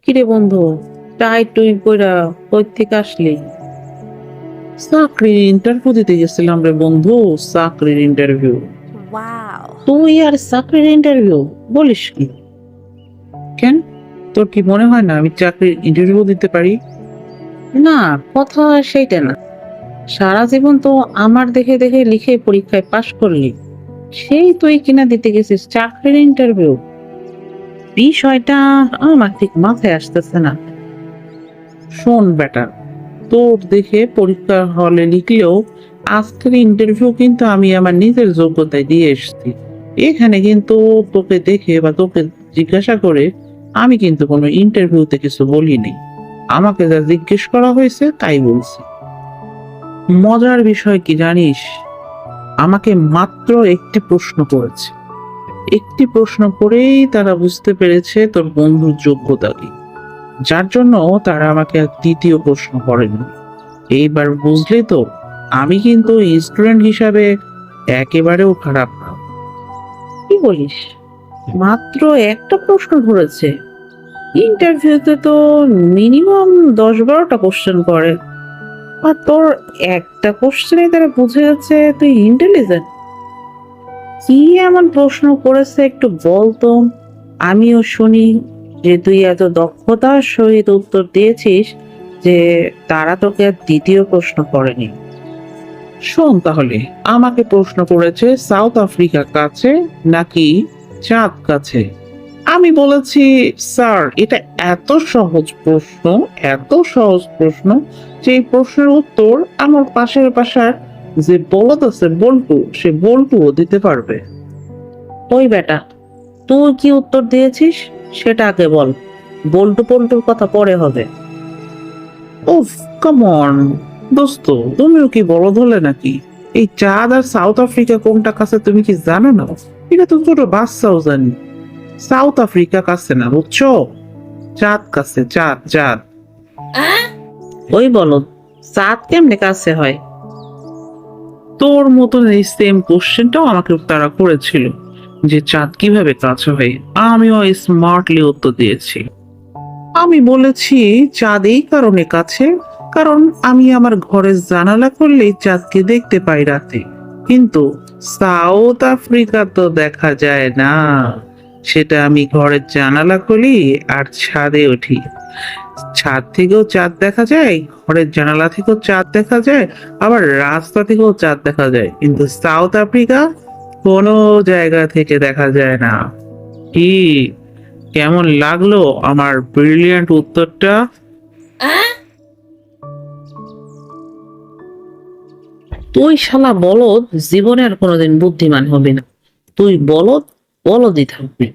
কিরে বন্ধু, টাই টুই কইরা কই থেকে আসলি? চাকরির ইন্টারভিউ দিতে গেছিলাম রে বন্ধু। চাকরির ইন্টারভিউ? Wow. তুই আর চাকরির ইন্টারভিউ বলিস কি? কেন, তোর কি মনে হয় না আমি চাকরির ইন্টারভিউ দিতে পারি? না, কথা সেইটা না। সারা জীবন তো আমার দেখে দেখে লিখে পরীক্ষায় পাশ করলি, সেই তুই কিনা দিতে গেছিস চাকরির ইন্টারভিউ? বিষয়টা আমার ঠিক মাথায় আসতেছে না। শোন বেটা, তোর দেখে পরীক্ষার হলে লিখলেও আজকের ইন্টারভিউ কিন্তু আমি আমার নিজের যোগ্যতায় দিয়ে এসেছি। এখানে কিন্তু তোকে দেখে বা তোকে জিজ্ঞাসা করে আমি কিন্তু কোনো ইন্টারভিউতে কিছু বলিনি। আমাকে যা জিজ্ঞেস করা হয়েছে তাই বলছি। মজার বিষয় কি জানিস, আমাকে মাত্র একটি প্রশ্ন করেছে। একটি প্রশ্ন করেই তারা বুঝতে পেরেছে তোর বন্ধুর যোগ্যতা কি, যার জন্য তারা আমাকে আর দ্বিতীয় প্রশ্ন করেনি। এইবার বুঝলি তো, আমি কিন্তু স্টুডেন্ট হিসাবে একেবারেও খারাপ না। কি বলিস? মাত্র একটা প্রশ্ন ধরেছে? ইন্টারভিউতে তো মিনিমাম 10-12টা কোশ্চেন করে, আর তোর একটা কোশ্চেনে তারা বুঝে যাচ্ছে তুই ইন্টেলিজেন্ট। কি এমন প্রশ্ন করেছে একটু বলতো, আমিও শুনি, যে তুই এত দক্ষতার সহিত উত্তর দিয়েছিস যে তারা তোকে আর দ্বিতীয় প্রশ্ন করেনি। শোন তাহলে, আমাকে প্রশ্ন করেছে সাউথ আফ্রিকা কাছে নাকি চাঁদ কাছে। আমি বলেছি, স্যার এটা এত সহজ প্রশ্ন, এত সহজ প্রশ্ন যে এই প্রশ্নের উত্তর আমার পাশের বাসার যে বলদ আছে বল্টু, সে বল্টুও দিতে পারবে। ওই বেটা, তুই কি উত্তর দিয়েছিস সেটা আগে বল, বল্টু পল্টুর কথা পরে হবে। ওফ, কাম অন দোস্ত, তুমিও কি বলদ হলে নাকি? এই চাঁদ আর সাউথ আফ্রিকা কোনটা কাছে তুমি কি জানো না? এটা তো ছোট বাচ্চাও জানি। সাউথ আফ্রিকা কাছে না, বুঝছো? চাঁদ কাছে, চাঁদ চাঁদ। ওই বলো, চাঁদ কেমনে কাছে হয়? তোর মতন এই সেম কোশ্চেনটাও আমাকে তারা করেছিল, যে চাঁদ কিভাবে কাছে হয়। আমিও স্মার্টলি উত্তর দিয়েছি। আমি বলেছি চাঁদ এই কারণে কাছে, কারণ আমি আমার ঘরের জানালা খুললেই চাঁদকে দেখতে পাই রাতে। কিন্তু সাউথ আফ্রিকা তো দেখা যায় না, সেটা আমি ঘরের জানালা খুলি আর ছাদে উঠি। ছাদ থেকেও চাঁদ দেখা যায়, ঘরের জানালা থেকেও চাঁদ দেখা যায়, আবার রাস্তা থেকেও চাঁদ দেখা যায়, কিন্তু সাউথ আফ্রিকা কোনো জায়গা থেকে দেখা যায় না। কি, কেমন লাগলো আমার ব্রিলিয়ান্ট উত্তরটা? তুই শালা বলদ, জীবনে আর কোনোদিন বুদ্ধিমান হবি না। তুই বলদ, বলদই থাকবি।